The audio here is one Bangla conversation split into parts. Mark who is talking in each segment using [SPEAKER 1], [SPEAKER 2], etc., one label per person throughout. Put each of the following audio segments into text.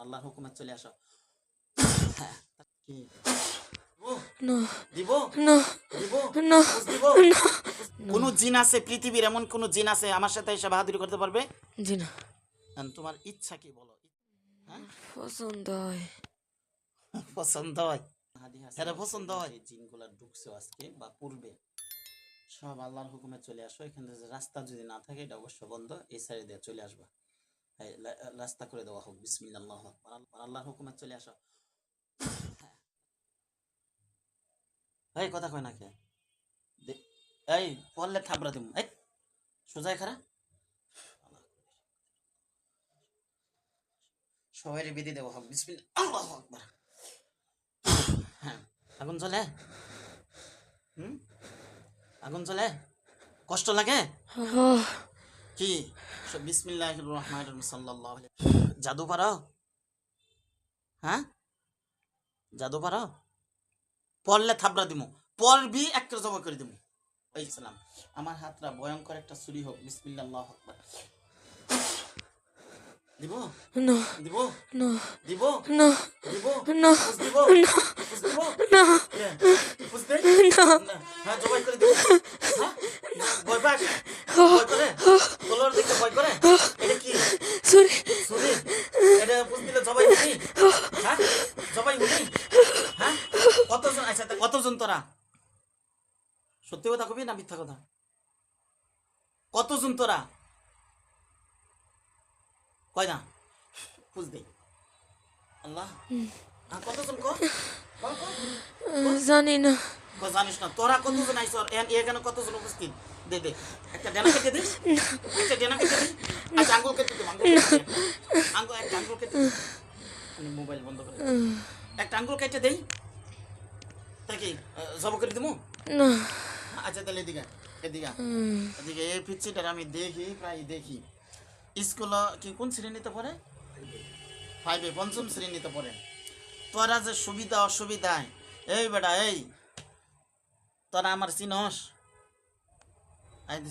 [SPEAKER 1] আল্লাহর হুকুমে চলে আসো। হ্যাঁ, কি
[SPEAKER 2] না
[SPEAKER 1] দিব
[SPEAKER 2] না
[SPEAKER 1] দিব
[SPEAKER 2] না
[SPEAKER 1] বুঝ দিব?
[SPEAKER 2] না
[SPEAKER 1] কোন জিন আছে পৃথিবীর, এমন কোন জিন আছে আমার সাথে এসে বাহাদুরি করতে পারবে?
[SPEAKER 2] জি না,
[SPEAKER 1] তোমার ইচ্ছা কি বলো? হ্যাঁ,
[SPEAKER 2] পছন্দ হয়।
[SPEAKER 1] পছন্দ হয়, হ্যাঁ পছন্দ হয়। জিনগুলা ঢুকছে আজকে বা পূর্বে, সব আল্লাহর হুকুমে চলে আসো। এখান থেকে রাস্তা যদি না থাকে এটা অবশ্য বন্ধ, এই সাইডে দিয়ে চলে আসবা। রাস্তা করে দেওয়া হোক। বিসমিল্লাহ, আল্লাহু আকবার। আল্লাহর হুকুমে চলে আসো। এই কথা কয় না কে? এই পড়লে থাবড়া দিম। এই সোজাই খারা, সবাই বিধি দেওয়া হোক। বিসমিল্লাহ, আল্লাহু আকবার। হ্যাঁ, আগুন জ্বলে? হুম, আগুন জ্বলে? কষ্ট লাগে? কি? বিসমিল্লাহির রহমানির রহিম সাল্লাল্লাহু আলাইহি। জাদু পারো? হ্যাঁ, জাদু পারো? পড়লে থাবড়া দিমু, পড়বি একটা জমা করে দিমু। ওই সালাম, আমার হাতটা ভয়ঙ্কর একটা ছুরি হোক। বিসমিল্লাহ, আল্লাহু আকবার। দিব
[SPEAKER 2] না
[SPEAKER 1] দিব
[SPEAKER 2] না
[SPEAKER 1] দিব
[SPEAKER 2] না
[SPEAKER 1] দিব
[SPEAKER 2] না
[SPEAKER 1] বুঝ দিব
[SPEAKER 2] না
[SPEAKER 1] বুঝ দিব
[SPEAKER 2] না
[SPEAKER 1] বুঝতে
[SPEAKER 2] না
[SPEAKER 1] না। হ্যাঁ, জবাই করে দিব। হ্যাঁ, ভয় পাস? ভয় করে? তলোয়ার দেখলে ভয় করে? এটা কি?
[SPEAKER 2] সরি
[SPEAKER 1] ছুরি? এটা বুঝ দিলে জবাই হুনি? হ্যাঁ, জবাই হুনি? হ্যাঁ, কতজন? আচ্ছা, কতজন তোরা? সত্যি কথা কবি না মিথ্যা কথা? কতজন তোরা? কয় না? বুঝ দে আল্লাহ। হ্যাঁ, কতজন ক? ক ক ক
[SPEAKER 2] জানি না।
[SPEAKER 1] জানিস না? তোরা কতজন আইস? এখানে কতজন উপস্থিত? দে দে, একটা ডেনা কেটে দে, একটা ডেনা কেটে দে। আচ্ছা, আঙ্গুল কেটে দে, আঙ্গুল কেটে দে, একটা আঙ্গুল কেটে দে। মোবাইল বন্ধ করে দে। একটা আঙ্গুল কেটে দেই, তা কি জব করে দিমু?
[SPEAKER 2] না
[SPEAKER 1] আচ্ছা, তাহলে এদিকে এদিকে এদিকে এই পিচ্ছিটার আমি দেখি, প্রায় দেখি। স্কুল কি কোন শ্রেণীতে পড়ে? 5 পঞ্চম শ্রেণীতে পড়ে। তোরা যে সুবিধা অসুবিধায়, এই বেটা এই, তোরা আমার চিনস?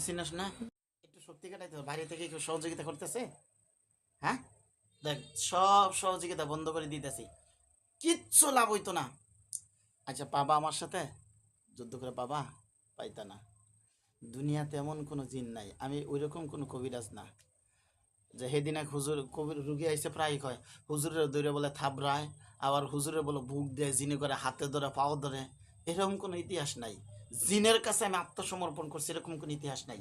[SPEAKER 1] চিনস না? একটু শক্তি কাটাইতে হবে, বাইরে থেকে একটু সহযোগিতা করতেছে। হ্যাঁ, দেখ, সব সহযোগিতা বন্ধ করে দিতেছি, কিচ্ছু লাভ হইতো না। আচ্ছা, পাবা আমার সাথে যুদ্ধ করে? পাবা? পাইতা না। দুনিয়াতে এমন কোনো জিন নাই, আমি ওইরকম কোনো কবিরাজ না যে সেদিন এক হুজুর কবির রুগী আইসে প্রায় কয় হুজুরের দৌড়ে বলে থাবড়ায়, আবার হুজুরে বলে বুক দেয়, জিনে করে হাতে ধরে পাও ধরে। এরকম কোনো ইতিহাস নাই। জিনের কাছে আমি আত্মসমর্পণ করছি, এরকম কোনো ইতিহাস নাই।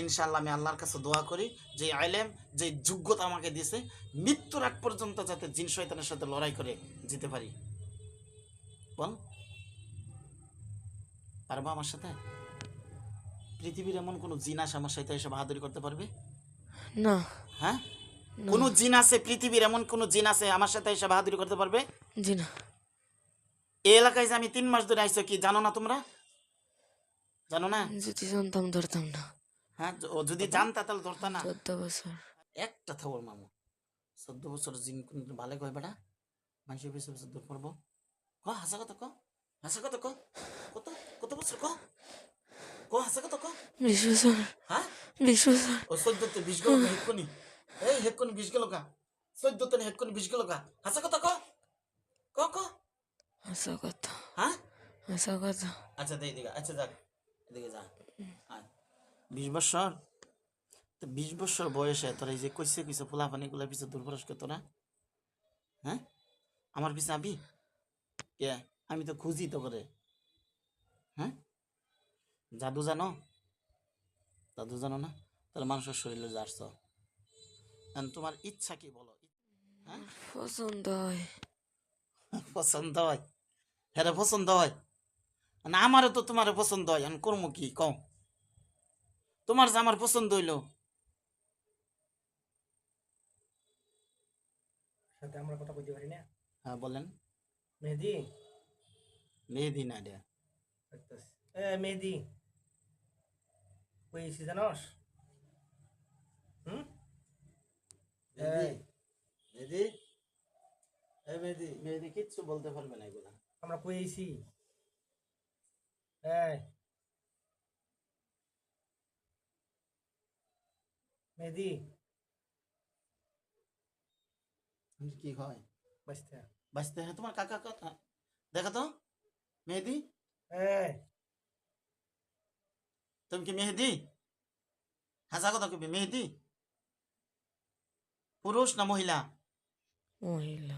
[SPEAKER 1] ইনশাল্লাহ আমি আল্লাহর কাছে দোয়া করি যে আইলেম, যে যোগ্যতা আমাকে দিয়েছে, মৃত্যুর আগ পর্যন্ত যাতে জিন শয়তানের সাথে লড়াই করে যেতে পারি। বল, পারবো আমার সাথে? পৃথিবীর এমন কোনো জিন আছে আমার সাথে এসে বাহাদুরি করতে পারবে?
[SPEAKER 2] না
[SPEAKER 1] হ্যাঁ, কোন জিন আছে পৃথিবীর, এমন কোন জিন আছে আমার সাথে এসে বাহাদুরি করতে পারবে?
[SPEAKER 2] জি না।
[SPEAKER 1] এই এলাকায় যে আমি 3 মাস ধরে আইসো, কি জানো না তোমরা? জানো না?
[SPEAKER 2] যদি জানতাম ধরতাম না।
[SPEAKER 1] হ্যাঁ, যদি জানতা তাহলে ধরতা না।
[SPEAKER 2] 14 বছর।
[SPEAKER 1] একটা থাবর মামু, 14 বছর জিন কোন ভালো কয় বেটা? মানুষের পিছনে পিছনে দূর করবো? ক হাসা কথা ক, হাসা কথা ক, কত কত বছর ক, হাসা কথা ক।
[SPEAKER 2] 20 বছর।
[SPEAKER 1] হ্যাঁ,
[SPEAKER 2] 20 বছর।
[SPEAKER 1] ও 14তে 20 গেল কা হেডকনি? এই হেডকনি 20 গেল কা? 14তে হেডকনি 20 গেল কা? হাসা কথা ক, ক ক।
[SPEAKER 2] আসা কথা।
[SPEAKER 1] হ্যাঁ,
[SPEAKER 2] আসা কথা।
[SPEAKER 1] আচ্ছা দে এদিকে, আচ্ছা যাক, এদিকে যা। আয়, 20 বছর? তো 20 বছর বয়সে তোরা এই যে কইছে কইছে ফুলাফানিগুলোর পিছিয়ে দুর্বরস্ক তোরা? হ্যাঁ, আমার পিছনে আবি কে? আমি তো খুঁজি তো করে। হ্যাঁ, জাদু জানো? জাদু জানো না? তাহলে মানুষের শরীরে যাচ্ছ, তোমার ইচ্ছা কি বলো? হ্যাঁ,
[SPEAKER 2] পছন্দ হয়।
[SPEAKER 1] পছন্দ হয়? হ্যাঁ, পছন্দ হয় না? আমারও তো তোমার পছন্দ হয়, আমি করবো কি কও? তোমার যে আমার পছন্দ হইলো,
[SPEAKER 3] সাথে আমরা কথা বলতে পারি না।
[SPEAKER 1] হ্যাঁ বলেন।
[SPEAKER 3] মেহেদি,
[SPEAKER 1] মেহেদি না রে?
[SPEAKER 3] মেহেদি কইছি জানোস? হুম,
[SPEAKER 1] মেহেদি, মেহেদি, এই মেহেদি, মেহেদি কিচ্ছু বলতে পারবে না এগুলা।
[SPEAKER 3] আমরা কইছি মেহেদি,
[SPEAKER 1] কি হয়
[SPEAKER 3] বাঁচতে
[SPEAKER 1] বাঁচতে হ্যাঁ তোমার কাকা দেখো তো মেহেদি
[SPEAKER 3] এই
[SPEAKER 1] তুমি কি মেহেদি হাসা কথা কবি মেহেদি পুরুষ না মহিলা
[SPEAKER 2] মহিলা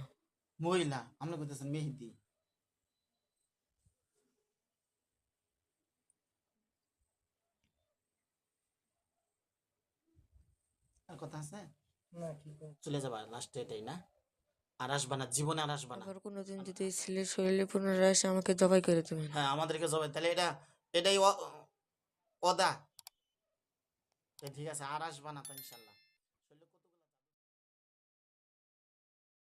[SPEAKER 1] মহিলা আপনি কইতেছেন মেহেদি আর কথা আছে
[SPEAKER 3] না কি কর
[SPEAKER 1] চলে যাবা লাস্টে এটাই না আর আসবা না জীবনে আর আসবা না
[SPEAKER 2] আবার কোনোদিন যদি এই ছেলের শরীরে পুনরায় আসে আমাকে জবাই করে দেবেন
[SPEAKER 1] হ্যাঁ আমাদেরকে জবাই তাহলে এটাই অদা ঠিক আছে আর আসবা না তো ইনশাল্লাহ